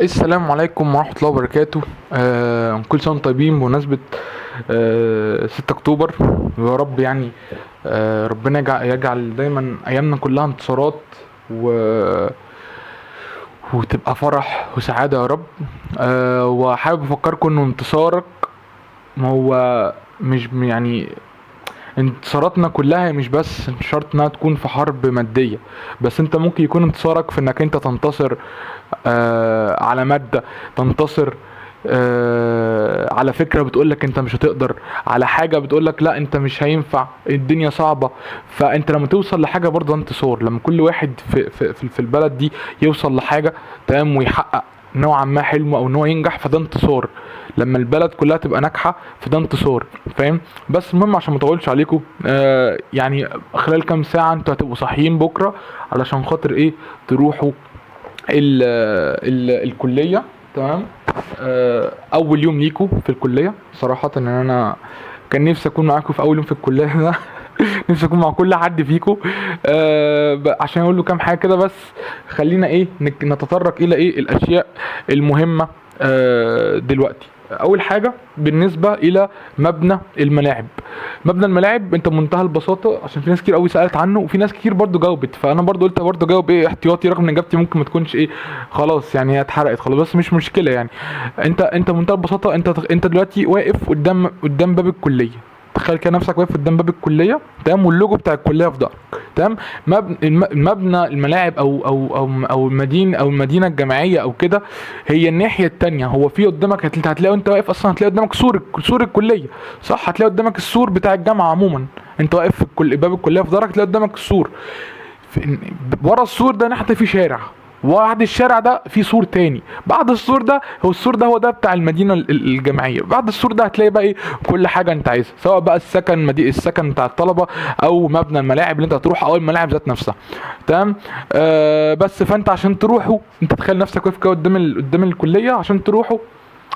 السلام عليكم ورحمة الله وبركاته. كل سنة وانتم طيبين بمناسبة 6 أكتوبر. ويا رب يعني ربنا يجعل دايما أيامنا كلها انتصارات و... وتبقى فرح وسعادة يا رب. وحابب أفكركم إنه انتصارك ما هو مش يعني انتصاراتنا كلها مش بس شرط انها تكون في حرب مادية. بس انت ممكن يكون انتصارك في انك انت تنتصر على مادة، تنتصر على فكرة بتقولك انت مش هتقدر، على حاجة بتقولك لا انت مش هينفع، الدنيا صعبة. فانت لما توصل لحاجة برضه انتصار، لما كل واحد في البلد دي يوصل لحاجة تمام ويحقق نوعا ما حلمه او ان هو ينجح، فده انتصار. لما البلد كلها تبقى ناجحة فده انتصار. فاهم؟ بس المهم عشان ما اطولش عليكم، يعني خلال كام ساعة انتوا هتبقوا صاحيين بكرة علشان خاطر ايه؟ تروحوا ال الكلية. تمام. اول يوم ليكوا في الكلية صراحة ان انا كان نفسي اكون معاكم في اول يوم في الكلية ده. نفسي اكون مع كل حد فيكم عشان اقول له كام حاجة كده. بس خلينا ايه نتطرق الى ايه الاشياء المهمة دلوقتي. اول حاجة بالنسبة الى مبنى الملاعب. مبنى الملاعب انت بمنتهى البساطه، عشان في ناس كتير قوي سالت عنه وفي ناس كتير برضو جاوبت، فانا برضو قلت برضو جاوب ايه احتياطي، رغم ان اجابتي ممكن ما تكونش ايه خلاص يعني هي اتحرقت خلاص، بس مش مشكله يعني. انت بمنتهى البساطه، انت دلوقتي واقف قدام باب الكليه. تخيل كده نفسك واقف قدام باب الكليه تمام، واللوجو بتاع الكليه في ظهرك. تمام. المبنى الملاعب او المدينه الجامعيه او كده، هي الناحيه التانية. هو في قدامك هتلاقي وانت واقف اصلا، هتلاقي قدامك سور الكليه. صح، هتلاقي قدامك السور بتاع الجامعه عموما. انت واقف في باب الكليه في ظهرك، تلاقي قدامك السور. ورا السور ده ناحيه في شارع، وبعد الشارع ده في سور تاني، بعد السور ده هو السور ده هو ده بتاع المدينه الجامعيه. بعد السور ده هتلاقي بقى ايه كل حاجه انت عايزها، سواء بقى السكن بتاع الطلبه، او مبنى الملاعب اللي انت هتروح، او الملاعب ذات نفسها. تمام. بس فانت عشان تروحوا، انت تخيل نفسك واقف كده قدام الكليه. عشان تروحوا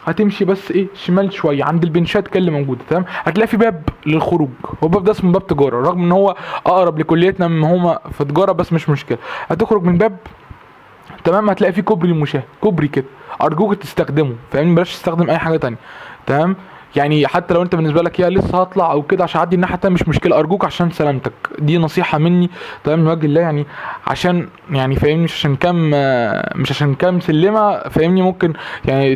هتمشي بس ايه شمال شويه عند البنشات كده اللي موجوده. تمام. هتلاقي في باب للخروج، هو الباب ده اسمه باب تجاره، رغم ان هو اقرب لكليتنا من هما في تجاره، بس مش مشكله. هتخرج من باب. تمام. هتلاقي في كوبري للمشاة، كوبري كده، ارجوك تستخدمه. فاهمني؟ بلاش تستخدم اي حاجه تانية. تمام. يعني حتى لو انت بالنسبه لك يا لسه هطلع او كده عشان اعدي الناحيه التانية، مش مشكله، ارجوك عشان سلامتك، دي نصيحه مني. تمام، من وجه الله يعني. عشان يعني فاهمني، مش عشان كام سلمه، فاهمني؟ ممكن يعني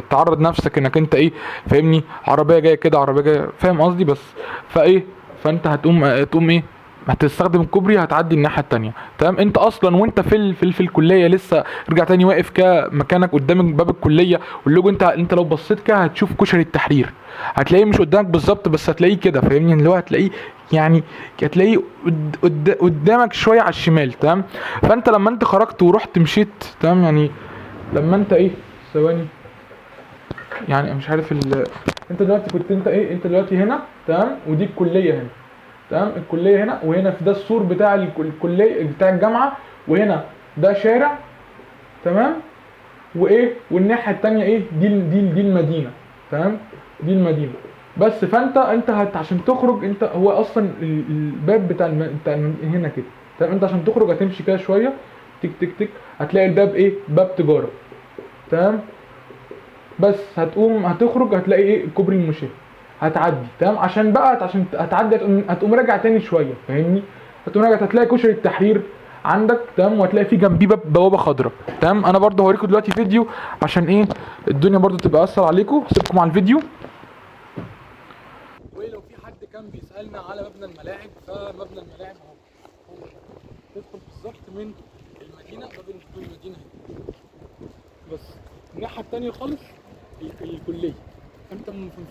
تعرض نفسك انك انت ايه، فاهمني؟ عربيه جايه كده، عربيه جايه، فاهم قصدي؟ بس فايه، فانت تقوم ايه، هتستخدم الكوبري، هتعدي الناحيه التانية. تمام. انت اصلا وانت في الكليه لسه رجع تاني واقف كمكانك قدام باب الكليه واللوجو، انت لو بصيت كده هتشوف كشري التحرير. هتلاقيه مش قدامك بالظبط، بس هتلاقيه كده، فاهمني؟ اللي هو هتلاقيه يعني، هتلاقيه قدامك شويه على الشمال. تمام. فانت لما انت خرجت ورحت مشيت، تمام يعني، لما انت ايه، ثواني، يعني مش عارف انت دلوقتي كنت انت ايه، انت دلوقتي هنا. تمام. ودي الكليه هنا. تمام. الكليه هنا، وهنا في ده السور بتاع الكليه بتاع الجامعه، وهنا ده شارع. تمام. وايه، والناحيه التانية ايه، دي المدينه. تمام. دي المدينه. بس فانت عشان تخرج، انت هو اصلا الباب هنا كده. تمام. انت عشان تخرج هتمشي كده شويه، تك تك تك، هتلاقي الباب ايه، باب تجاره. تمام. بس هتخرج هتلاقي ايه، كوبري المشاة. هتعدي. تمام. عشان هتعدي، هتقوم راجع تاني شويه، فاهمني؟ هتقوم راجع، هتلاقي كشري التحرير عندك. تمام. وهتلاقي فيه جنبيه بوابه خضراء. تمام. انا برضه هوريكم دلوقتي فيديو عشان ايه الدنيا برضه تبقى اسهل عليكم. هسيبكم على الفيديو. ولو في حد كان بيسالنا على مبنى الملاعب، فمبنى الملاعب اهو، تدخل بالظبط من المدينه، باب المدينه هنا. بس الناحيه التانية خالص الكليه.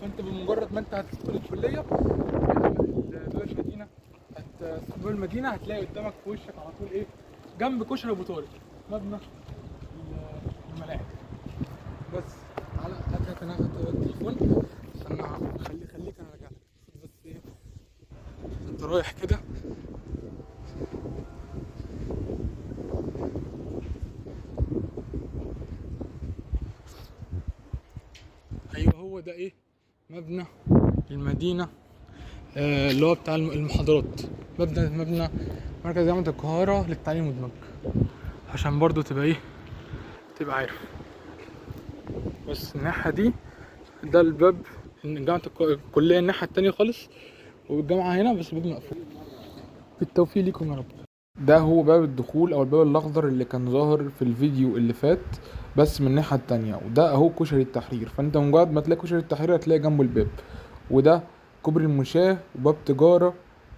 فانت بمجرد ما انت هتدخل الكليه، باب المدينه، باب المدينه هتلاقي قدامك في وشك على طول ايه، جنب كشري ابو طارق، مبنى الملاعب. بس تعالى هات انا التليفون. استنى، خليك انا راجع لك. خد بس ايه، انت رايح كده. ايوه هو ده ايه، مبنى المدينه، اللي هو بتاع المحاضرات. مبنى مركز جامعة القاهرة للتعليم المدمج، عشان برضو تبقى ايه، تبقى عارف. بس الناحيه دي ده الباب جامعه الكليه الناحيه التانية خالص، والجامعه هنا بس الباب مقفول. بالتوفيق ليكم يا رب. ده هو باب الدخول او الباب الاخضر اللي كان ظاهر في الفيديو اللي فات، بس من الناحيه التانية. وده اهو كشري التحرير، فانت مجرد ما تلاقي كشري التحرير هتلاقي جنبه الباب. وده كوبري المشاة وباب تجاره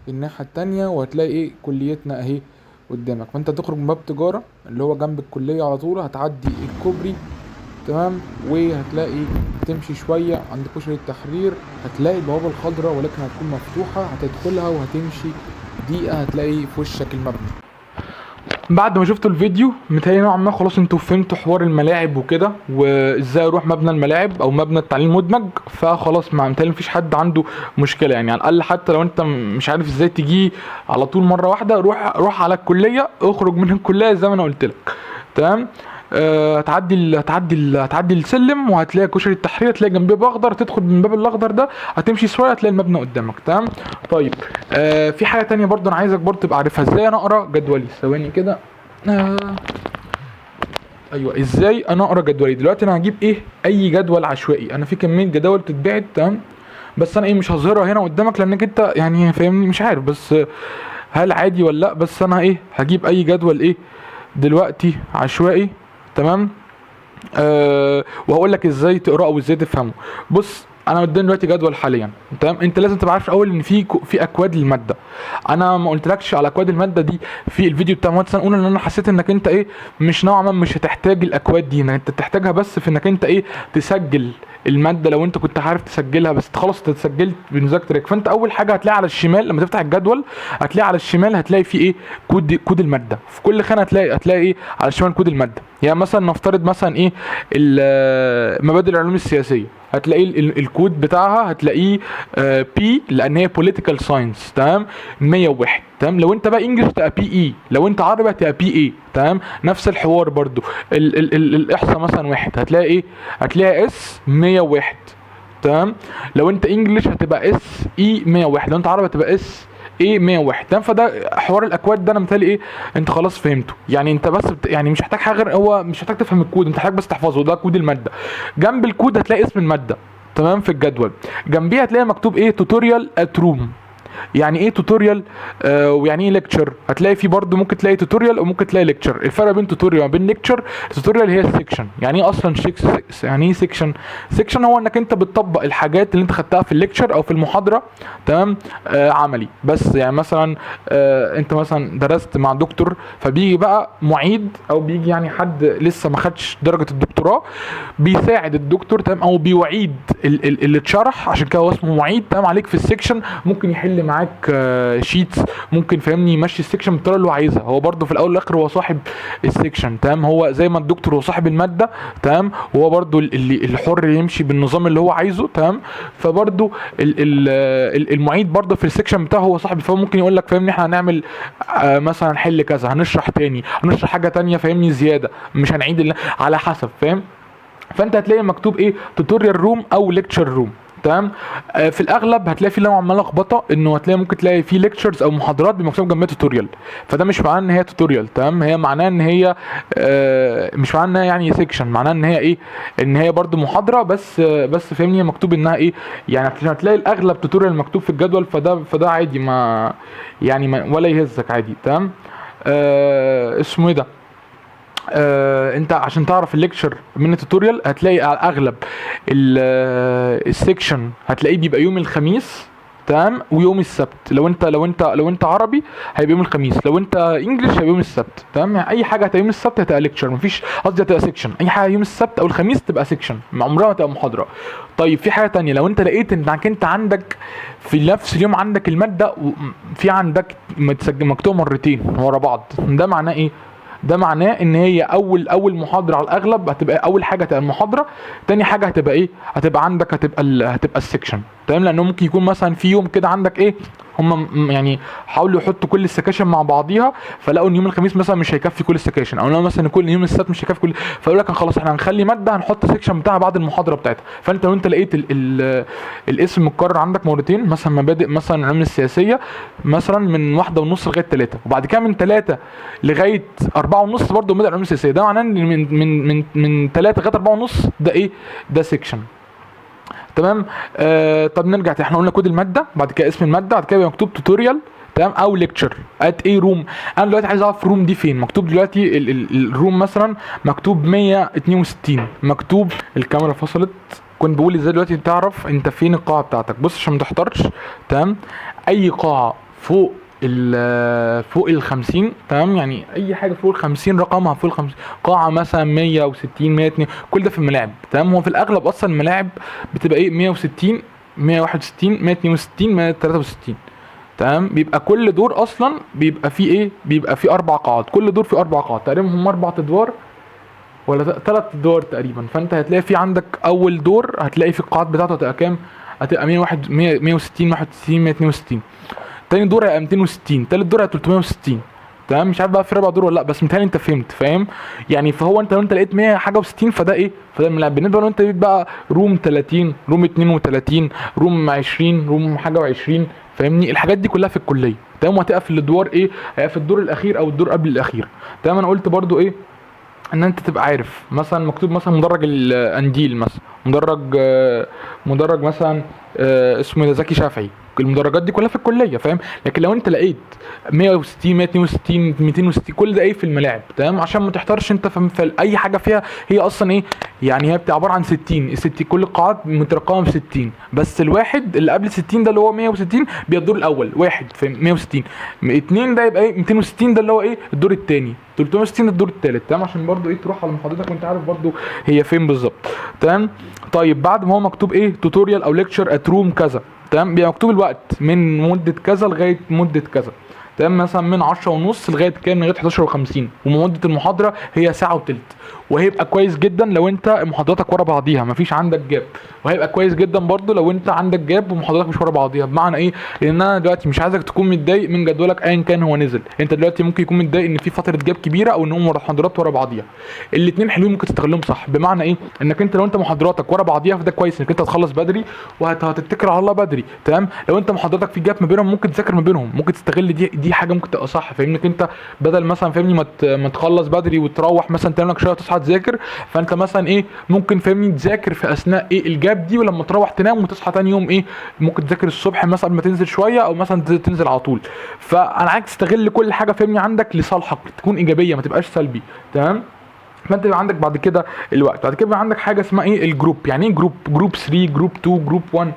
الناحيه التانية، وهتلاقي ايه كليتنا اهي قدامك. فانت تخرج من باب تجاره اللي هو جنب الكليه على طول، هتعدي الكوبري تمام، وهتلاقي تمشي شويه عند كشري التحرير هتلاقي البوابه الخضراء ولكن هتكون مفتوحه، هتدخلها وهتمشي دقيقه هتلاقي في وشك المبنى. بعد ما شفتوا الفيديو متهيألي نوعا ما خلاص انتوا فهمتوا حوار الملاعب وكده، وازاي اروح مبنى الملاعب او مبنى التعليم المدمج. فخلاص ما متهيألي مفيش حد عنده مشكله يعني. على الاقل حتى لو انت مش عارف ازاي تجي على طول مره واحده، روح على الكليه، اخرج من الكليه زي ما انا قلت لك تمام. هتعدي السلم وهتلاقي كشري التحرير، هتلاقي جنبيه باب اخضر، تدخل من الباب الاخضر ده هتمشي شويه هتلاقي المبنى قدامك تمام. طيب في حاجه تانية برضو انا عايزك برضو تبقى عارفها، ازاي انا اقرا جدولي. ثواني كده. ايوه، ازاي انا اقرا جدولي. دلوقتي انا هجيب ايه اي جدول عشوائي، انا في كميه جداول بتتبعت تمام، بس انا ايه مش هظهرها هنا قدامك لانك انت يعني فاهمني مش عارف بس هل عادي ولا لا. بس انا ايه هجيب اي جدول ايه دلوقتي عشوائي تمام. وهقول لك ازاي تقراه وازاي تفهمه. بص انا قدامي دلوقتي جدول حاليا تمام. انت لازم تبقى عارف الاول ان في اكواد للماده. انا ما قلتلكش على اكواد الماده دي في الفيديو بتاع مهندس اولى، لان انا حسيت انك انت ايه مش نوعا ما مش هتحتاج الاكواد دي، انك انت تحتاجها بس في انك انت ايه تسجل الماده لو انت كنت عارف تسجلها، بس خلاص انت سجلت بمذاكرتك. فانت اول حاجه هتلاقي على الشمال لما تفتح الجدول، هتلاقي على الشمال هتلاقي في ايه كود الماده. في كل خانه هتلاقي ايه على الشمال كود الماده. يعني مثلا نفترض مثلا ايه مبادئ العلوم السياسيه، هتلاقي الكود بتاعها هتلاقيه بي لان هي بوليتيكال ساينس تمام 101 تمام. لو انت بقى انجلش تبقى بي اي، لو انت عربي هتبقى بي اي تمام. نفس الحوار برضو ال الاحصاء مثلا واحد هتلاقي ايه هتلاقي اس 101 تمام. لو انت انجلش هتبقى اس اي 101، لو انت عربي هتبقى اس ايه 101 تمام. فده حوار الاكواد ده انا متهيألي ايه انت خلاص فهمته يعني. انت بس يعني مش محتاج حاجه غير هو مش محتاج تفهم الكود، انت محتاج بس تحفظه. ده كود الماده. جنب الكود هتلاقي اسم الماده تمام في الجدول. جنبيها هتلاقي مكتوب ايه توتوريال ات روم. يعني ايه توتوريال ويعني ايه ليكتشر. هتلاقي فيه برضو ممكن تلاقي توتوريال وممكن تلاقي ليكتشر. الفرق بين توتوريال وبين ليكتشر، التوتوريال هي السكشن. يعني ايه اصلا يعني ايه سكشن؟ سكشن هو انك انت بتطبق الحاجات اللي انت خدتها في الليكتشر او في المحاضره تمام عملي. بس يعني مثلا انت مثلا درست مع دكتور، فبيجي بقى معيد او بيجي يعني حد لسه ما خدش درجه الدكتوراه بيساعد الدكتور تمام، او بيعيد اللي اتشرح، عشان كده هو اسمه معيد تمام عليك في السكشن. ممكن يحل معاك شيتس، ممكن فاهمني يمشي السكشن بالطريقه اللي هو عايزها. هو برده في الاول والاخر هو صاحب السكشن تمام. هو زي ما الدكتور هو صاحب الماده تمام، وهو برده اللي حر يمشي بالنظام اللي هو عايزه تمام. فبرده المعيد برده في السكشن بتاعه هو صاحب. فهو ممكن يقول لك فاهمني احنا هنعمل مثلا حل كذا، هنشرح تاني، هنشرح حاجه تانيه فاهمني زياده، مش هنعيد على حسب فاهم. فانت هتلاقي مكتوب ايه توتوريال روم او ليكتشر روم تمام. في الاغلب هتلاقي في نوع ما لخبطه، انه هتلاقي ممكن تلاقي في ليكتشرز او محاضرات بمكتوب جنبها توتوريال. فده مش معناه ان هي توتوريال تمام، هي معناه ان هي مش معناه انها يعني سيكشن، معناه ان هي ايه ان هي برده محاضره بس فاهمني مكتوب انها ايه يعني. هتلاقي الاغلب توتوريال مكتوب في الجدول، فده عادي ما يعني ما ولا يهزك عادي تمام. اسمه ايه ده انت عشان تعرف الليكتشر من التوتوريال هتلاقي على الاغلب السكشن هتلاقيه بيبقى يوم الخميس تمام ويوم السبت. لو انت عربي هيبقى يوم الخميس، لو انت انجلش هيبقى يوم السبت تمام. يعني اي حاجه هتبقى يوم السبت هتبقى ليكتشر، مفيش قصدي هتبقى سكشن. اي حاجه يوم السبت او الخميس تبقى سكشن، عمرها ما تبقى محاضره. طيب في حاجه تانية، لو انت لقيت انك انت عندك في نفس اليوم عندك الماده في عندك مكتوبه مرتين ورا بعض، ده معناه ايه؟ ده معناه ان هي اول محاضره على الاغلب هتبقى اول حاجه هتبقى المحاضره، تاني حاجه هتبقى ايه هتبقى عندك هتبقى السكشن تمام. لانه ممكن يكون مثلا في يوم كده عندك ايه هم يعني حاولوا يحطوا كل السكاشن مع بعضيها، فلقوا ان يوم الخميس مثلا مش هيكفي كل السكاشن، او لو مثلا كل يوم السبت مش هيكفي كل، فقالوا لك خلاص احنا هنخلي ماده هنحط سيكشن بتاعها بعد المحاضره بتاعتها. فانت لو انت لقيت ال الاسم متكرر عندك مرتين، مثلا مبادئ مثلا العلوم السياسيه مثلا من 1:30 لغايه 3، وبعد كده من 3 لغايه 4:30 برضه مبادئ العلوم السياسيه، ده معناه ان من 3 لغايه 4:30 ده ايه؟ ده سيكشن. تمام. طب نرجع تاني. احنا قلنا كود الماده، بعد كده اسم الماده، بعد كده بيبقى مكتوب توتوريال تمام او ليكتشر ات ايه روم. انا دلوقتي عايز اعرف روم دي فين. مكتوب دلوقتي الروم مثلا مكتوب 162، مكتوب الكاميرا فصلت. كنت بقول ازاي دلوقتي تعرف انت فين القاعه بتاعتك. بص عشان ما تحتارش. تمام. اي قاعه فوق فوق ال 50 تمام، يعني اي حاجه فوق ال 50 رقمها فوق ال 50. قاعه مثلا 160 102 كل ده في الملاعب تمام. هو في الاغلب اصلا الملاعب بتبقى ايه؟ 160 161 162 163 تمام. بيبقى كل دور اصلا بيبقى فيه ايه؟ بيبقى فيه 4 قاعات، كل دور فيه 4 قاعات تقريبا، هم 4 ادوار ولا 3 ادوار تقريبا. فانت هتلاقي في عندك اول دور هتلاقي في القاعات بتاعته هتبقى كام؟ هتبقى 101 160 161 162. تاني دور هيبقى 260، تالت دور هيبقى 360 تمام. مش عارف بقى في رابع دور ولا لا، بس متهيألي انت فهمت فاهم يعني. فهو انت لو انت لقيت 100 حاجه و60 فده ايه؟ فده الملاعب. بالنسبه لو انت لقيت بقى روم 30 روم 32 روم 20 روم حاجه و20 فاهمني، الحاجات دي كلها في الكليه تمام. وهتبقى في الادوار ايه؟ هيبقى في الدور الاخير او الدور قبل الاخير تمام. انا قلت برضو ايه؟ ان انت تبقى عارف مثلا مكتوب مثلا مدرج الانديل مثلا، مدرج مثلا اسمه زكي شافعي. المدرجات دي كلها في الكليه فاهم. لكن لو انت لقيت 160 162 260 كل ده ايه؟ في الملاعب تمام. عشان ما تحتارش انت فاهم. اي حاجه فيها هي اصلا ايه يعني؟ هي بتبقى عباره عن 60 60 كل القاعات مترقمه ب 60، بس الواحد اللي قبل 60 ده اللي هو 160 بيبقى الدور الاول واحد فاهم. 160 2 ده يبقى ايه؟ 260 ده اللي هو ايه؟ الدور الثاني. 360 الدور الثالث تمام. عشان برضو ايه؟ تروح على محاضرتك وانت عارف برضو هي فين بالظبط تمام. طيب بعد ما هو مكتوب ايه؟ توتوريال او ليكتشر ات روم كذا تمام، بيبقى مكتوب الوقت من مده كذا لغايه مده كذا تمام. مثلا من 10:30 لغايه كام؟ لغايه 11:50. ومده المحاضره هي ساعه وتلت. وهيبقى كويس جدا لو انت محاضراتك ورا بعضيها مفيش عندك جاب. وهيبقى كويس جدا برضو لو انت عندك جاب ومحاضراتك مش ورا بعضيها. بمعنى ايه؟ لان انا دلوقتي مش عايزك تكون متضايق من جدولك ايا كان هو نزل. انت دلوقتي ممكن يكون متضايق ان في فتره جاب كبيره او ان هم محاضرات ورا بعضيها. الاثنين حلوين ممكن تستغلهم صح. بمعنى ايه؟ انك انت لو انت محاضراتك ورا بعضيها فده كويس انك انت هتخلص بدري وهتتكل على الله بدري تمام. لو انت محاضراتك في جاب ما بينهم ممكن تذاكر ما بينهم، ممكن تستغل دي حاجه ممكن تبقى صح فاهمني. انت بدل مثلا فاهمني ما تخلص بدري وتروح مثلا تنام لك شويه تصحى تذاكر، فانت مثلا ايه؟ ممكن فاهمني تذاكر في اثناء ايه؟ الجاب دي، ولما تروح تنام وتصحى تاني يوم ايه؟ ممكن تذاكر الصبح مثلا قبل ما تنزل شويه، او مثلا تنزل على طول. فانا عايزك تستغل كل حاجه فاهمني عندك لصالحك، تكون ايجابيه ما تبقاش سلبي تمام. فانت يبقى عندك بعد كده الوقت. بعد كده يبقى عندك حاجه اسمها ايه؟ الجروب. يعني ايه جروب؟ جروب 3 جروب 2 جروب 1.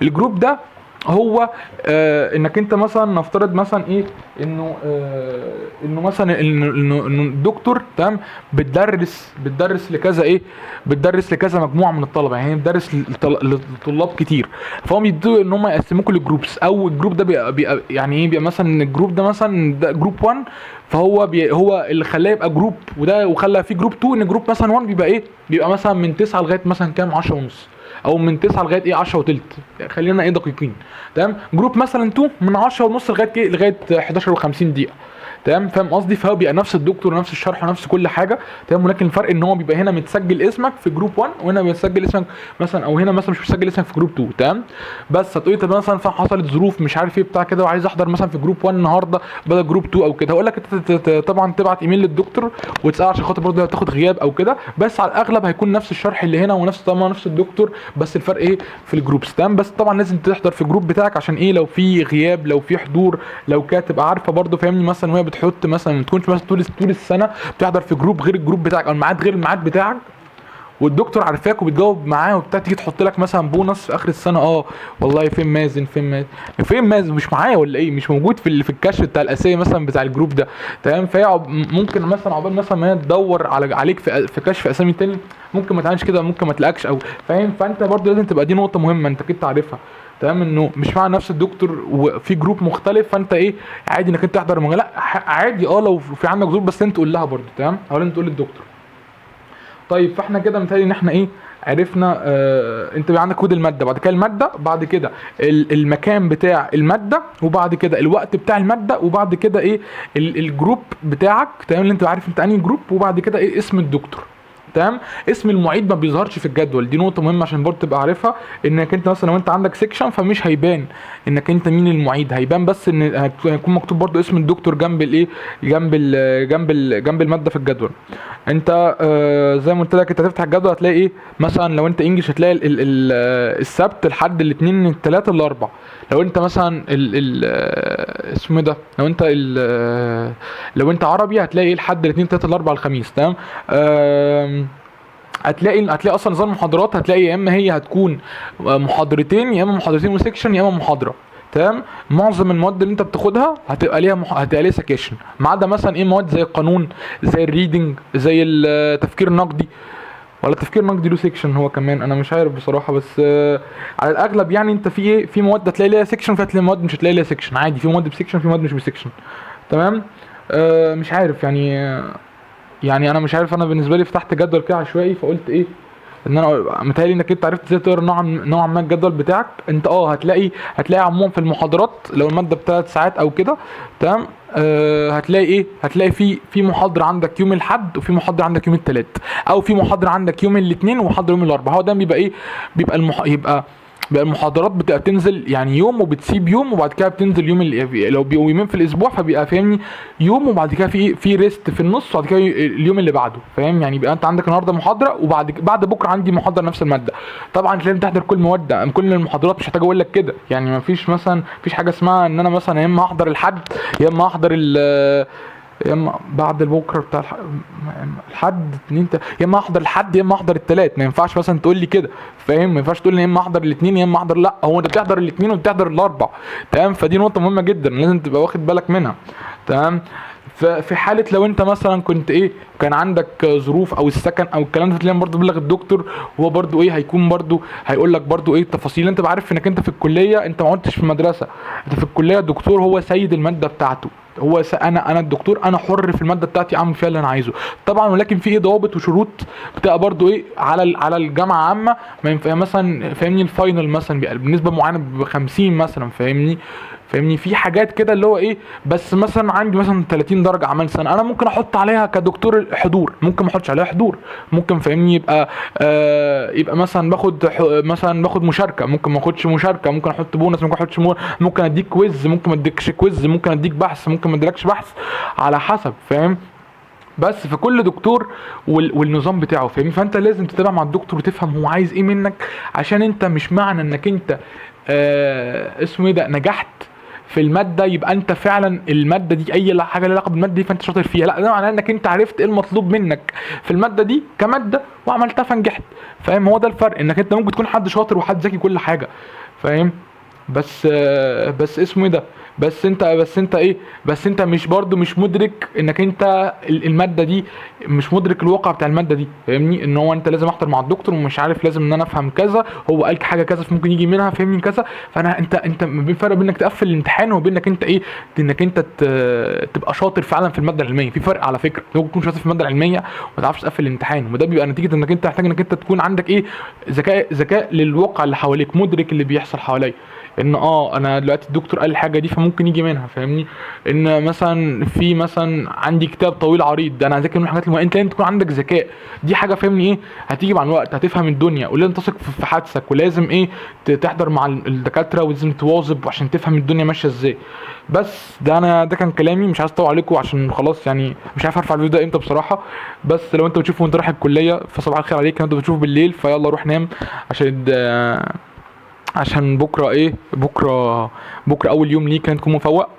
الجروب ده هو انك انت مثلا نفترض مثلا ايه؟ انه مثلا انه الدكتور تمام بتدرس لكذا ايه؟ بتدرس لكذا مجموعه من الطلبه، يعني بتدرس لطلاب كتير. فهم يبدوا ان هم يقسموكوا لجروبس، او الجروب ده بيبقى يعني ايه؟ بيبقى مثلا الجروب ده مثلا ده جروب 1، فهو هو اللي خلاه يبقى جروب، وده وخلى فيه جروب 2 ان جروب مثلا 1 بيبقى ايه؟ بيبقى مثلا من 9 لغايه مثلا كام؟ 10:30، او من 9 لغايه ايه؟ 10 وتلت، خلينا ايه دقيقين تمام. جروب مثلا 2 من 10 ونص لغايه ايه؟ لغايه 11 و50 دقيقه تمام. فاهم قصدي؟ فهو بيبقى نفس الدكتور ونفس الشرح ونفس كل حاجه تمام. ولكن الفرق ان هو بيبقى هنا متسجل اسمك في جروب 1 وهنا بيتسجل اسمك مثلا، او هنا مثلا مش مسجل اسمك في جروب 2 تمام. بس هتقولي طب مثلا حصلت ظروف مش عارف ايه بتاع كده وعايز احضر مثلا في جروب 1 النهارده بدل جروب 2 او كده، هقول لك طبعا تبعت ايميل للدكتور وتسال عشان خاطر برضه تاخد غياب او كده. بس على الاغلب هيكون نفس الشرح اللي هنا ونفس طبعا نفس الدكتور، بس الفرق ايه؟ في الجروبس تمام. بس طبعا لازم تحضر في جروب بتاعك عشان ايه؟ لو في غياب لو في حضور لو كده تبقى عارفه برضه فاهمني. مثلا وهي بتحط مثلا ما تكونش مثلا طول السنه بتحضر في جروب غير الجروب بتاعك، او الميعاد غير الميعاد بتاعك، والدكتور عارفاك وبتجاوب معاه وبتاع، تيجي تحط لك مثلا بونص في اخر السنه. والله فين مازن فين مازن مش معايا ولا ايه؟ مش موجود في الكشف بتاع الاسئله مثلا بتاع الجروب ده تمام. فهي ممكن مثلا عقبال مثلا ما هي تدور عليك في كشف اسامي تاني ممكن ما تعملش كده، ممكن ما تلاقيكش او فاهم. فانت برضه لازم تبقى دي نقطه مهمه انت كنت عارفها تمام، انه مش مع نفس الدكتور وفي جروب مختلف. فانت ايه؟ عادي انك انت تحضر لا عادي لو في عندك ظروف بس انت تقول لها برضه تمام، او انت تقول للدكتور. طيب فاحنا كده متهيألي ان احنا ايه؟ عرفنا انت بيبقى عندك كود الماده، بعد كده الماده، بعد كده المكان بتاع الماده، وبعد كده الوقت بتاع الماده، وبعد كده ايه الجروب بتاعك، تمام، اللي انت عارف انت انهي جروب، وبعد كده ايه اسم الدكتور. تمام. اسم المعيد ما بيظهرش في الجدول، دي نقطه مهمه عشان برضه تبقى عارفها، انك انت مثلا لو انت عندك سيكشن فمش هيبان انك انت مين المعيد، هيبان بس ان هيكون مكتوب برضه اسم الدكتور جنب الايه، جنب الماده في الجدول. انت زي ما قلت لك، انت هتفتح الجدول هتلاقي ايه، مثلا لو انت انجلش هتلاقي السبت، الحد، الاثنين، الثلاث، الاربع. لو انت مثلا اسمه ايه ده، لو انت عربي هتلاقي ايه الحد، الاثنين، الثلاث، الاربع، الخميس. تمام. هتلاقي اصلا نظام المحاضرات، هتلاقي يا اما هي هتكون محاضرتين، يا اما محاضرتين وسيكشن، يا اما محاضره. تمام. معظم المواد اللي انت بتاخدها هتبقى ليها سكاشن، ما عدا مثلا ايه مواد زي القانون، زي الريدنج، زي التفكير النقدي. ولا التفكير النقدي له سيكشن هو كمان، انا مش عارف بصراحه، بس على الاغلب يعني انت في ايه، في مواد هتلاقي ليها سيكشن، في هتلاقي مواد مش هتلاقي ليها سيكشن، عادي، في مواد بسيكشن، في مواد مش بسيكشن. تمام. مش عارف يعني، يعني انا مش عارف، انا بالنسبه لي فتحت جدول كده عشوائي، فقلت ايه، ان انا متهيألي انك انت عرفت ازاي تقرا نوعا ما الجدول بتاعك. انت هتلاقي عموما في المحاضرات لو الماده بثلاث ساعات او كده. تمام. هتلاقي ايه، هتلاقي في محاضره عندك يوم الاحد، وفي محاضره عندك يوم الثلاث، او في محاضره عندك يوم الاثنين ومحاضره يوم الاربعاء. هو ده بيبقى ايه، بيبقى المحاضرات بتبقى بتنزل يعني يوم وبتسيب يوم، وبعد كده بتنزل يوم لو بيبقوا يومين في الاسبوع فبيبقى فاهمني يوم، وبعد كده في ريست في النص، وبعد كده اليوم اللي بعده، فاهم يعني. يبقى انت عندك النهارده محاضره، بعد بكره عندي محاضره نفس الماده. طبعا لازم تحضر كل المواد، كل المحاضرات، مش هحتاج اقول لك كده يعني. ما فيش مثلا مفيش حاجه اسمها ان انا مثلا يا اما احضر الحد، يا اما احضر يا اما بعد بكره بتاع الحد اتنين يا اما احضر الحد يا اما احضر التلات. ما ينفعش مثلا تقول لي كده، فاهم، ما ينفعش تقول لي يا اما احضر الاثنين يا اما احضر، لا، هو انت بتحضر الاثنين وبتحضر الاربع. تمام. فدي نقطه مهمه جدا لازم تبقى واخد بالك منها. تمام. ففي حاله لو انت مثلا كنت ايه، كان عندك ظروف او السكن او الكلام ده، تلاقي برضه بلغ الدكتور، وهو برضه ايه هيكون برضه هيقول لك برضه ايه التفاصيل. انت عارف انك انت في الكليه، انت ما عدتش في المدرسه، انت في الكليه الدكتور هو سيد الماده بتاعته. انا الدكتور، انا حر في الماده بتاعتي اعمل فيها اللي انا عايزه طبعا، ولكن في ايه ضوابط وشروط بتبقى برضو ايه على الجامعه عامه. ما ينفع مثلا فاهمني الفاينل مثلا بيبقى بنسبه معينه ب 50 مثلا، فاهمني في حاجات كده اللي هو ايه. بس مثلا عندي مثلا 30 درجه اعمال سنه، انا ممكن احط عليها كدكتور حضور، ممكن ما احطش عليها حضور، ممكن فاهمني يبقى مثلا باخد مشاركه، ممكن ما اخدش مشاركه، ممكن احط بونص، ممكن احطش ممكن اديك كويز، ممكن ما اديكش كويز، ممكن اديك بحث، ممكن ما اديلكش بحث، على حسب، فاهم. بس في كل دكتور والنظام بتاعه، فاهمني. فانت لازم تتابع مع الدكتور وتفهم هو عايز ايه منك، عشان انت مش معنى انك انت اسمه ايه ده نجحت في الماده يبقى انت فعلا الماده دي اي حاجه لها علاقه بالماده دي فانت شاطر فيها، لا، ده معناه انك انت عرفت ايه المطلوب منك في الماده دي كماده وعملتها فنجحت، فاهم. هو ده الفرق، انك انت ممكن تكون حد شاطر وحد ذكي كل حاجه، فاهم. بس اسمه ايه ده، بس انت مش برضو مش مدرك انك انت الماده دي، مش مدرك الواقع بتاع الماده دي، فاهمني. ان هو انت لازم احضر مع الدكتور، ومش عارف لازم ان انا افهم كذا، هو قال حاجه كذا فممكن يجي منها فهمني كذا. فانا انت ما فرق بين انك تقفل الامتحان وبين انك انت ايه، انك انت تبقى شاطر فعلا في الماده العلميه. في فرق على فكره، ممكن تكون شاطر في الماده العلميه وما تعرفش تقفل الامتحان، وده بيبقى نتيجه انك انت محتاج انك انت تكون عندك ايه، ذكاء للواقع اللي حواليك، مدرك اللي بيحصل حواليك. ان انا دلوقتي الدكتور قال الحاجه دي فممكن يجي منها، فاهمني. ان مثلا في مثلا عندي كتاب طويل عريض ده انا هذاكر منه الحاجات انت لازم تكون عندك ذكاء، دي حاجه فاهمني ايه هتيجي مع الوقت، هتفهم الدنيا، ولازم تثق في حدسك، ولازم ايه تحضر مع الدكاتره، ولازم تواظب عشان تفهم الدنيا ماشيه ازاي. بس ده كان كلامي، مش عايز اطول عليكم عشان خلاص يعني مش عارف ارفع الفيديو ده امتى بصراحه. بس لو انت بتشوفه وانت رايح الكليه فصباح الخير عليك، انت بتشوفه بالليل فيلا روح نام، عشان بكره ايه، بكره اول يوم ليك تكون مفوق.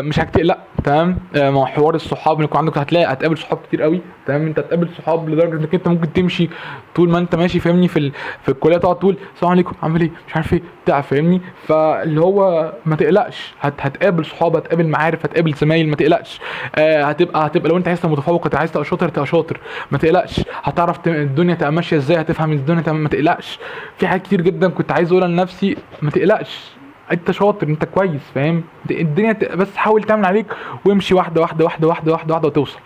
مش هتقلق، تمام. مع حوار الصحاب اللي يكون عندك هتقابل صحاب كتير قوي، تمام. انت هتقابل صحاب لدرجه انك انت ممكن تمشي طول ما انت ماشي، فاهمني، في الكليه تقعد تقول السلام عليكم عامل ايه مش عارف ايه بتاع، فاهمني. فاللي هو ما تقلقش، هتقابل صحاب، هتقابل معارف، هتقابل زمايل، ما تقلقش. هتبقى لو انت عايز تبقى متفوق، انت عايز تبقى شاطر تبقى شاطر، ما تقلقش. هتعرف الدنيا تبقى ماشيه ازاي، هتفهم الدنيا تبقى، ما تقلقش. في حاجات كتير جدا كنت عايز اقولها لنفسي، ما تقلقش، انت شاطر، انت كويس، فاهم. الدنيا بس حاول تعمل عليك وامشي واحده واحده واحده واحده واحده واحده وتوصل.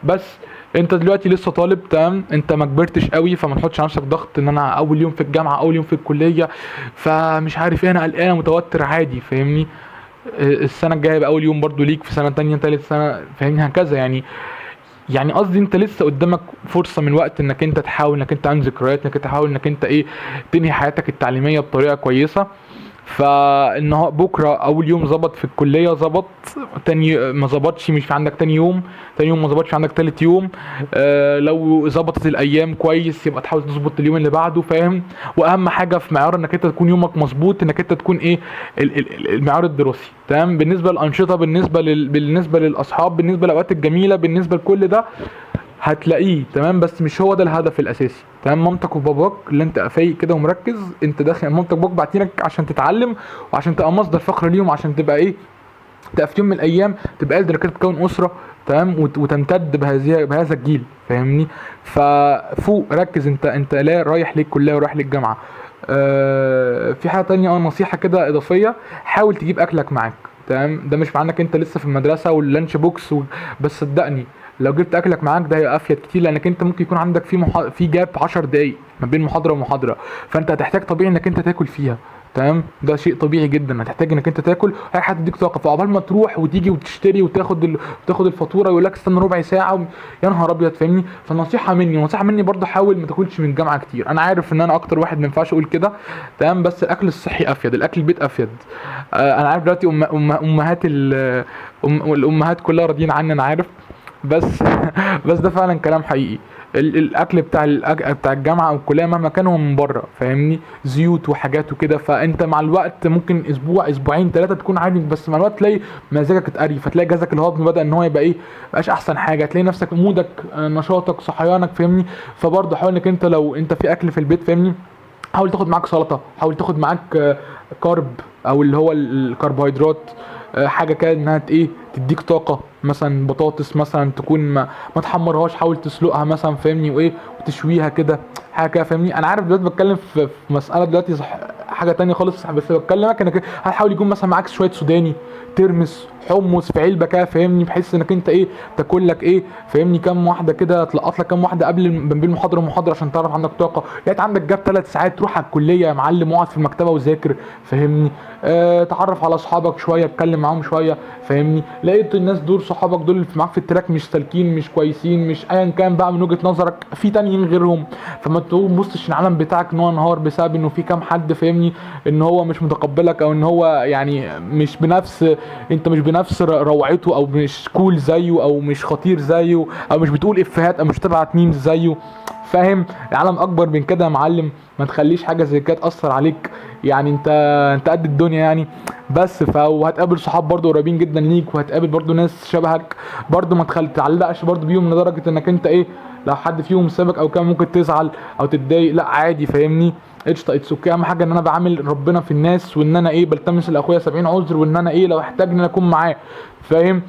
بس انت دلوقتي لسه طالب، تمام، انت ما كبرتش قوي، فما تحطش على نفسك ضغط ان انا اول يوم في الجامعه، اول يوم في الكليه، فمش عارف ايه، انا قلقان متوتر، عادي، فاهمني. السنه الجايه يبقى اول يوم برضو ليك في سنه تانية تالت سنه، فاهمني، هكذا يعني. يعني قصدي انت لسه قدامك فرصه من وقت انك انت تحاول انك انت عن ذكريات، انك انت تحاول انك انت ايه، تنهي حياتك التعليميه بطريقه كويسه. فالنهار بكره اول يوم ظبط في الكليه ظبط، تاني ما ظبطش مش في عندك تاني يوم، تاني يوم ما ظبطش عندك تالت يوم. لو ظبطت الايام كويس يبقى تحاول تظبط اليوم اللي بعده، فاهم. واهم حاجه في معيار انك انت تكون يومك مظبوط، انك انت تكون ايه، المعيار الدراسي، تمام، بالنسبه للانشطه، بالنسبه للاصحاب، بالنسبه للاوقات الجميله، بالنسبه لكل ده هتلاقيه، تمام، بس مش هو ده الهدف الاساسي، تمام. مامتك وباباك اللي انت فايق كده ومركز، انت داخل مامتك وباباك باعتينك عشان تتعلم، وعشان تبقى مصدر فخر ليهم، عشان تبقى ايه، تبقى في يوم من الايام تبقى قادر كده تكون اسره، تمام، وتمتد بهذا الجيل، فاهمني. ففوق ركز، انت لا رايح ليك كليه ورايح ليك جامعه. في حاجه تانية، نصيحه كده اضافيه، حاول تجيب اكلك معاك، تمام. ده مش معنى انك انت لسه في المدرسه واللانش بوكس بس صدقني، لو جبت اكلك معاك ده هيبقى افيد كتير، لانك انت ممكن يكون عندك في جاب 10 دقايق ما بين محاضره ومحاضره، فانت هتحتاج طبيعي انك انت تاكل فيها، تمام. ده شيء طبيعي جدا، هتحتاج انك انت تاكل، اي حد يديك طاقه، فعقبال ما تروح وتيجي وتشتري وتاخد الفاتوره يقول لك استنى ربع ساعه يا نهار ابيض، فاهمني. فنصيحه مني، نصيحه مني برضه، حاول ما تاكلش من الجامعه كتير. انا عارف ان انا اكتر واحد ما ينفعش اقول كده، تمام، بس الاكل الصحي افيد، الاكل البيت افيد. انا عارف دلوقتي امهات الامهات كلها راضيين عني، انا عارف، بس بس ده فعلا كلام حقيقي. الاكل بتاع الجامعه او الكليه مهما كان هو من بره، فاهمني، زيوت وحاجات وكده، فانت مع الوقت ممكن اسبوع اسبوعين ثلاثه تكون عادي، بس مع الوقت تلاقي مزاجك اتقري، فتلاقي جهازك الهضمي بدا ان هو يبقى ايه، مبقاش احسن حاجه، تلاقي نفسك مودك، نشاطك، صحيانك، فاهمني. فبرضه حاول انك انت لو انت في اكل في البيت، فاهمني، حاول تاخد معاك سلطه، حاول تاخد معاك كارب، او اللي هو الكربوهيدرات، حاجه كده انها ايه، تديك طاقه، مثلا بطاطس مثلا تكون ما تحمرهاش، حاول تسلقها مثلا، فاهمني، وايه، وتشويها كده، حاجه كده، فاهمني. انا عارف دلوقتي بتكلم في مساله دلوقتي صح، حاجه تانية خالص، بس بتكلمك انك هتحاول يكون مثلا معاك شويه سوداني، ترمس، حمص في علبه كده، فاهمني، بحيث انك انت ايه، تاكل لك ايه، فاهمني، كام واحده كده، تلقط لك كام واحده قبل ما بين محاضره ومحاضره عشان تعرف عندك طاقه. لقيت عندك جاب 3 ساعات، تروح على الكليه يا معلم، اقعد في المكتبه وذاكر، فاهمني. تعرف على اصحابك شويه، اتكلم معاهم شويه، فاهمني. لقيت الناس دول صحابك دول اللي معاك في التراك مش سالكين، مش كويسين، مش ايا كان بقى من وجهه نظرك، في تانيين غيرهم، فما تبصش العالم بتاعك ان هو انهار بسبب انه في كام حد، فاهمني، ان هو مش متقبلك، او ان هو يعني مش بنفس، انت مش بنفس روعته، او مش كول زيه، او مش خطير زيه، او مش بتقول افيهات، او مش بتبعت ميمز زيه، فاهم. العالم اكبر من كده يا معلم، ما تخليش حاجه زي كده تاثر عليك، يعني انت قد الدنيا يعني. بس وهتقابل صحاب برضو قريبين جدا ليك، وهتقابل برضو ناس شبهك، برضو ما تعلقش برضو بيهم لدرجه انك انت ايه، لو حد فيهم سابك او كان ممكن تزعل او تتضايق، لا عادي، فاهمني. قشطه، اتس اوكي. اهم حاجه ان انا بعامل ربنا في الناس، وان انا ايه، بلتمس لاخويا 70 عذر، وان انا ايه، لو احتاج ان انا اكون معاه، فاهم.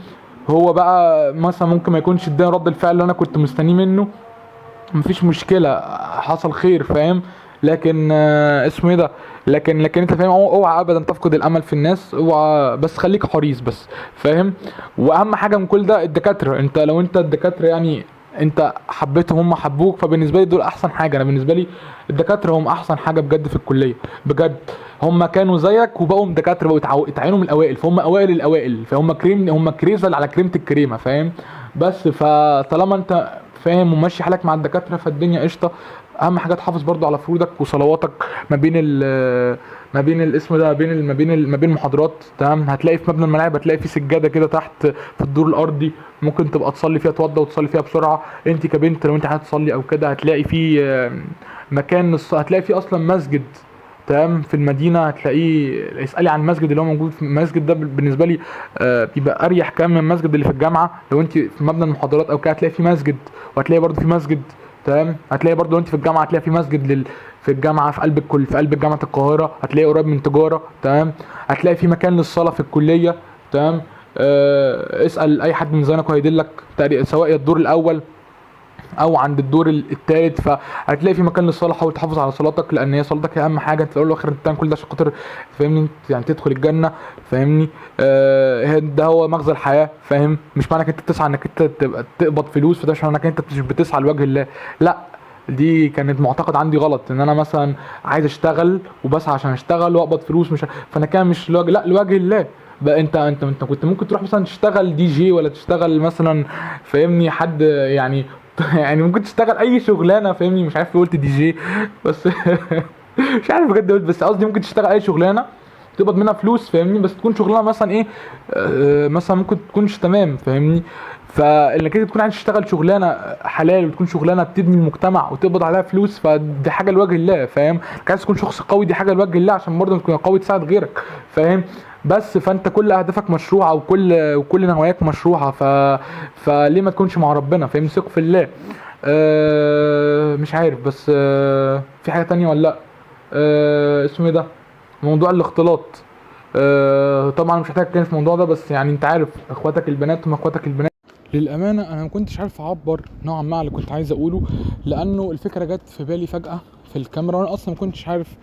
هو بقى مثلا ممكن ما يكونش اداني رد الفعل اللي انا كنت مستنيه منه، مفيش مشكله، حصل خير، فاهم. لكن اسمه ايه ده، لكن انت فاهم، اوعى ابدا تفقد الامل في الناس، اوعى، بس خليك حريص بس، فاهم. واهم حاجه من كل ده الدكاتره، انت لو انت الدكاتره يعني انت حبيتهم، هم حبوك، فبالنسبه لي دول احسن حاجه. انا بالنسبه لي الدكاتره هم احسن حاجه بجد في الكليه، بجد. هم كانوا زيك وبقوا دكاتره، بقوا اتعينوا من الاوائل، فهم اوائل الاوائل، فهم كريم، هم كريزه على كريمه الكريمه، فاهم. بس فطالما انت فاهم وماشي حالك مع الدكاتره، فالدنيا قشطه. اهم حاجه تحافظ برضو على فروضك وصلواتك ما بين الاسم ده، ما بين المحاضرات، تمام. هتلاقي في مبنى الملاعب هتلاقي في سجاده كده تحت في الدور الارضي، ممكن تبقى تصلي فيها، توضى وتصلي فيها بسرعه، انت كبنت لو انت هتصلي او كده، هتلاقي في مكان هتلاقي في اصلا مسجد، تمام، في المدينه هتلاقيه. اسالي عن المسجد اللي هو موجود في المسجد ده، بالنسبه لي بيبقى اريح كمان من المسجد اللي في الجامعه. لو انت في مبنى المحاضرات او كده هتلاقي في مسجد، وهتلاقي برضو في مسجد، تمام. هتلاقي برضو انت في الجامعه هتلاقي في مسجد في الجامعه، في قلب في قلب جامعه القاهره، هتلاقي قريب من تجاره، تمام. هتلاقي في مكان للصلاه في الكليه، تمام. اسال اي حد من زمانك وهيدلك، سواء الدور الاول او عند الدور التالت، فهتلاقي في مكان للصلاه. حاول تحافظ على صلاتك، لان هي صلاتك هي اهم حاجه. انت في الاول والاخر انت بتعمل كل ده عشان خاطر فاهمني انت يعني تدخل الجنه، فاهمني. ده هو مغزى الحياه، فاهم؟ مش معنى انك انت بتسعى انك انت تبقى تقبض فلوس، فده مش معنى انك انت مش بتسعى لوجه الله، لا. دي كانت معتقد عندي غلط، ان انا مثلا عايز اشتغل وبسعى عشان اشتغل واقبض فلوس، مش فانا كده مش لوجه، لا، لوجه الله. بقى انت كنت ممكن تروح مثلا تشتغل دي جي، ولا تشتغل مثلا فاهمني حد يعني يعني ممكن تشتغل اي شغلانه، فاهمني. مش عارف ليه قلت دي جي بس مش عارف بجد قلت، بس قصدي ممكن تشتغل اي شغلانه تقبض منها فلوس، فاهمني. بس تكون شغلانه مثلا ايه، مثلا ممكن تكونش تمام، فاهمني. فانك انت تكون عايز تشتغل شغلانه حلال، وتكون شغلانه بتبني المجتمع وتقبض عليها فلوس، فدي حاجه لوجه الله، فاهم. عايز تكون شخص قوي، دي حاجه لوجه الله، عشان برضه تكون قوي تساعد غيرك، فاهم. بس فانت كل اهدافك مشروعه، وكل نواياك مشروعه، فليه ما تكونش مع ربنا، فاهم. ثق في الله. مش عارف، بس في حاجه تانية ولا لا؟ اسمه ايه ده، موضوع الاختلاط. طبعا مش محتاج اتكلم في الموضوع ده، بس يعني انت عارف اخواتك البنات هم اخواتك البنات. للامانه انا ما كنتش عارف اعبر نوعا ما على اللي كنت عايز اقوله، لانه الفكره جت في بالي فجاه في الكاميرا، وانا اصلا ما كنتش عارف،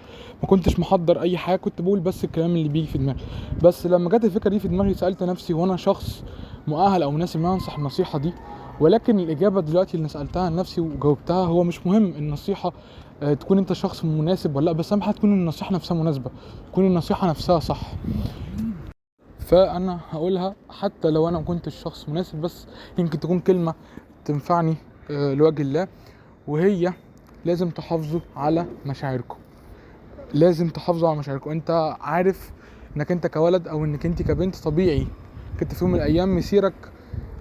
ما كنتش محضر اي حاجه، كنت بقول بس الكلام اللي بيجي في دماغي. بس لما جت الفكره دي في دماغي سالت نفسي، وانا شخص مؤهل او مناسب ان انا انصح النصيحه دي؟ ولكن الاجابه دلوقتي اللي سالتها لنفسي وجاوبتها، هو مش مهم النصيحه تكون انت شخص مناسب ولا لا، بس اهم حاجه تكون النصيحه نفسها مناسبه، تكون النصيحه نفسها صح. فانا هقولها حتى لو انا ما كنتش شخص مناسب، بس يمكن تكون كلمه تنفعني لوجه الله. وهي لازم تحافظوا على مشاعركم، لازم تحافظوا على مشاعركم. انت عارف انك انت كولد او انك انت كبنت طبيعي كنت في يوم من الايام مسيرك،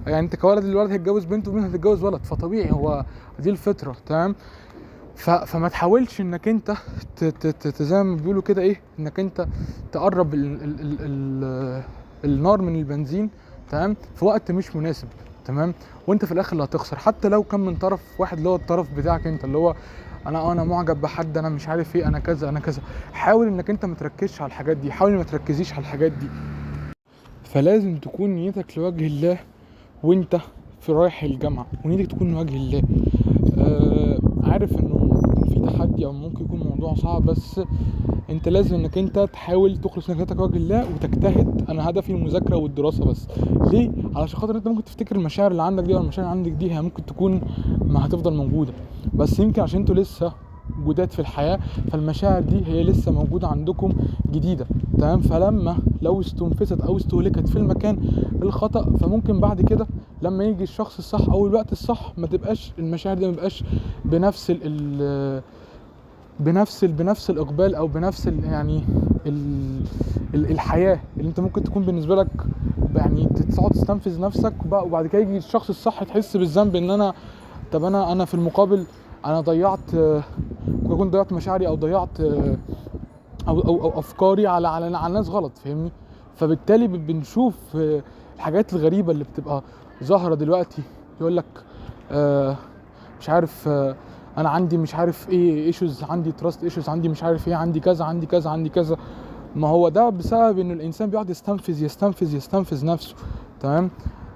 يعني انت كولد الولد هيتجوز بنت والبنت هتتجوز ولد، فطبيعي هو دي الفطره، تمام. فما تحاولش انك انت زي ما بيقولوا كده ايه، انك انت تقرب النار من البنزين، تمام، في وقت مش مناسب، تمام. وانت في الاخر اللي هتخسر، حتى لو كان من طرف واحد اللي هو الطرف بتاعك انت، اللي هو انا معجب بحد، انا مش عارف ايه، انا كذا انا كذا. حاول انك انت ما تركزش على الحاجات دي، حاول ما تركزيش على الحاجات دي. فلازم تكون نيتك لوجه الله وانت في رايح الجامعه، ونيتك تكون لوجه الله. عارف انه ممكن في تحدي او ممكن يكون موضوع صعب، بس انت لازم انك انت تحاول تخلص نيتك وجه الله وتجتهد. انا هدفي المذاكره والدراسه بس. ليه؟ علشان خاطر انت ممكن تفتكر المشاعر اللي عندك دي، ولا المشاعر اللي عندك دي هي ممكن تكون ما هتفضل موجوده، بس يمكن عشان انتوا لسه جداد في الحياه، فالمشاعر دي هي لسه موجوده عندكم جديده، تمام. فلما لو استنفذت او استهلكت في المكان الخطا، فممكن بعد كده لما يجي الشخص الصح او الوقت الصح، ما تبقاش المشاعر دي ما تبقاش بنفس بنفس الاقبال، او بنفس يعني الحياه اللي انت ممكن تكون بالنسبه لك، يعني تقعد تستنفذ نفسك وبعد كده يجي الشخص الصح تحس بالذنب، ان انا طب انا في المقابل انا ضيعت، ممكن اكون ضيعت مشاعري، او ضيعت او افكاري على ناس غلط، فاهمني. فبالتالي بنشوف الحاجات الغريبه اللي بتبقى ظاهره دلوقتي، يقول لك مش عارف انا عندي مش عارف ايه ايشوز، عندي تراست ايشوز، عندي مش عارف ايه، عندي كذا عندي كذا عندي كذا. ما هو ده بسبب ان الانسان بيقعد يستنفذ نفسه، تمام.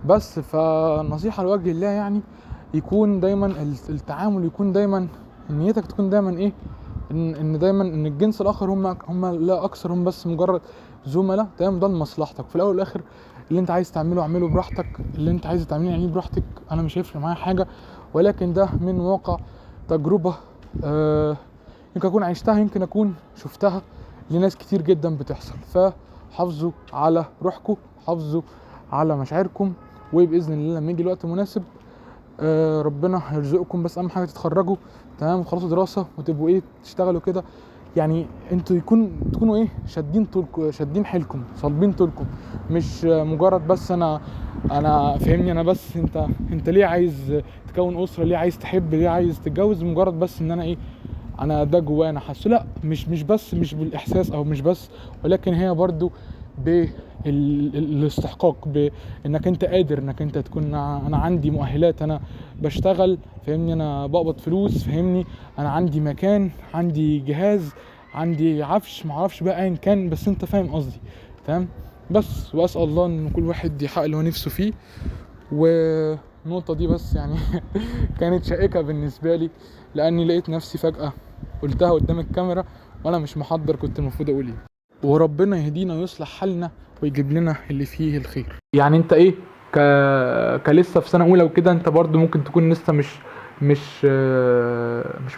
بس فالنصيحه لوجه الله يعني يكون دايما التعامل، يكون دايما نيتك تكون دايما ايه، ان دايما ان الجنس الاخر هم لا اكثر، هم بس مجرد زملاء، تمام. ده لمصلحتك في الاول والاخر. اللي انت عايز تعمله اعمله براحتك، اللي انت عايز تعمله يعني براحتك، انا مش هيفرق معايا حاجه. ولكن ده من واقع تجربه يمكن اكون عشتها، يمكن اكون شفتها لناس كتير جدا بتحصل. فحافظوا على روحكم، حافظوا على مشاعركم، وباذن الله لما يجي الوقت مناسب ربنا هيرزقكم. بس اهم حاجه تتخرجوا، تمام، وتخلصوا دراسه وتبقوا ايه، تشتغلوا كده. يعني انتوا تكونوا ايه، شادين حيلكم، صلبين طولكم، مش مجرد بس انا فاهمني، انا بس انت ليه عايز تكون اسره، ليه عايز تحب، ليه عايز تتجوز، مجرد بس ان انا ايه، انا ده جوايا انا حاسه. لا، مش بس مش بالاحساس، او مش بس، ولكن هي برضو بالاستحقاق، بانك انت قادر انك انت تكون انا عندي مؤهلات، انا بشتغل، فاهمني، انا بقبض فلوس، فاهمني، انا عندي مكان، عندي جهاز، عندي عفش، معرفش بقى ايا كان، بس انت فاهم قصدي، تمام. بس واسال الله ان كل واحد يحقق اللي هو نفسه فيه. و النقطة دي بس يعني كانت شائكة بالنسبة لي، لاني لقيت نفسي فجأة قلتها قدام الكاميرا وانا مش محضر كنت المفروض اقول ايه. وربنا يهدينا ويصلح حالنا ويجيب لنا اللي فيه الخير. يعني انت ايه كلسه في سنه اولى وكده، انت برضو ممكن تكون لسه مش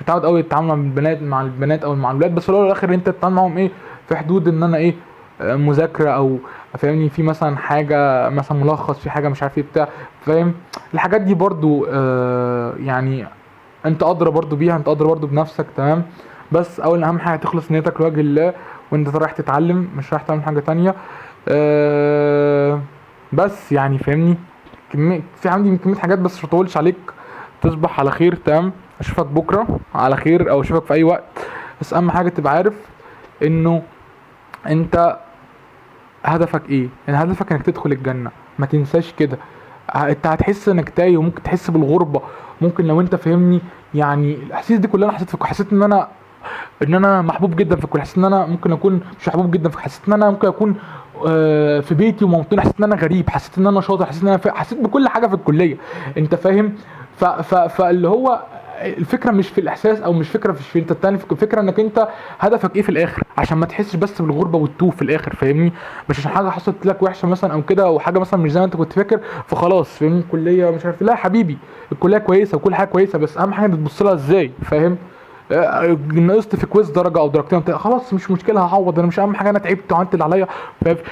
متعود قوي تتعامل مع البنات او مع الولاد، بس في الاول والاخر انت تتعامل معاهم ايه في حدود ان انا ايه مذاكره او فاهمني، في مثلا حاجه مثلا ملخص في حاجه مش عارف ايه بتاع، فاهم الحاجات دي برضو يعني انت ادرى برضو بيها، انت ادرى برضو بنفسك تمام. بس اول اهم حاجه تخلص نيتك لوجه الله، وانت رايح تتعلم مش رايح تعمل حاجه تانية. أه بس يعني فاهمني، في عندي كميه حاجات بس مش هطولش عليك. تصبح على خير تمام، اشوفك بكره على خير او اشوفك في اي وقت. بس اهم حاجه تبقى عارف انه انت هدفك ايه، يعني هدفك انك تدخل الجنه، ما تنساش كده. انت هتحس انك تايه وممكن تحس بالغربه، ممكن لو انت فاهمني. يعني الاحاسيس دي كلها انا حسيت فيك، حسيت ان انا محبوب جدا في الكليه، حسيت ان انا ممكن اكون مش محبوب جدا في، حسيت ان انا ممكن اكون في بيتي وموطني، حسيت ان انا غريب، حسيت ان انا شاطر، حسيت ان انا حسيت بكل حاجه في الكليه. انت فاهم. فاللي هو الفكره مش في الاحساس او مش فكره في انت التاني، الفكره انك انت هدفك ايه في الاخر، عشان ما تحسش بس بالغربه والتوه في الاخر فاهمني. مش عشان حاجه حصلت لك وحشه مثلا او كده، او حاجه مثلا مش زي ما انت كنت فاكر فخلاص فاهمني الكليه مش عارف. لا يا حبيبي، الكليه كويسه وكل حاجه كويسه، بس اهم حاجه انت تبص لها ازاي فاهم. نقصت في كويز درجه او درجتين خلاص مش مشكله هعوض، انا مش اهم حاجه انا تعبت وعملت اللي عليا.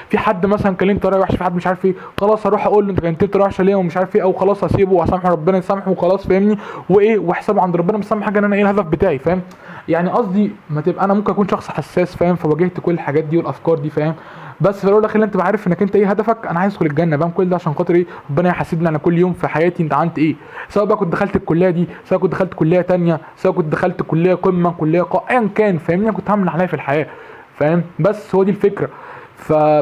في حد مثلا كلمت طريقه وحشه، في حد مش عارف ايه، خلاص هروح اقول له انت كلمتني بطريقه وحشه ليه ومش عارف ايه، او خلاص هسيبه وهسامحه ربنا يسامحه وخلاص فاهمني. وايه وحسابه عند ربنا، بس اهم حاجه ان انا ايه الهدف بتاعي فاهم. يعني قصدي ما تبقى انا ممكن اكون شخص حساس فاهم، فواجهت كل الحاجات دي والافكار دي فاهم. بس في الاول والاخر انت تبقى عارف انك انت ايه هدفك، انا عايز ادخل الجنه بعمل كل ده عشان خاطر ايه، ربنا يحاسبني انا كل يوم في حياتي انت عملت ايه. سواء بقى كنت دخلت الكليه دي، سواء كنت دخلت كليه تانية، سواء كنت دخلت كليه قمه كليه ايا كان فاهمني، انا كنت هعمل اللي عليا في الحياه فاهم. بس هو دي الفكره.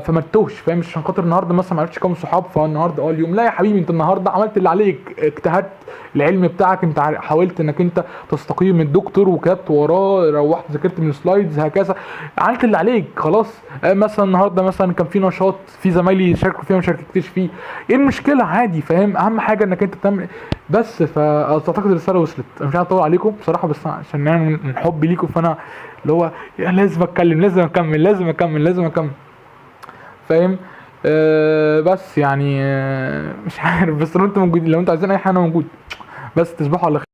فما تتوهش فاهم، مش عشان خاطر النهارده مثلا ما عرفتش كام صحاب فالنهارده اليوم، لا يا حبيبي، انت النهارده عملت اللي عليك، اجتهدت العلم بتاعك، انت حاولت انك انت تستقيم من الدكتور وكتبت وراه، روحت ذاكرت من السلايدز هكذا، عملت اللي عليك خلاص. مثلا النهارده مثلا كان في نشاط في زمايلي شاركوا فيه وما شاركتش فيه، ايه المشكله عادي فاهم، اهم حاجه انك انت تعمل. بس فاعتقد الرساله وصلت، انا مش عايز اطول عليكم بصراحه، بس عشان انا من حبي ليكم فانا اللي هو يعني لازم اتكلم، لازم اكمل لازم اكمل لازم اكمل فاهم. بس يعني مش عارف، بس لو انتوا موجودين، لو انتوا عايزين اي حاجه انا موجود. بس تصبحوا على خير.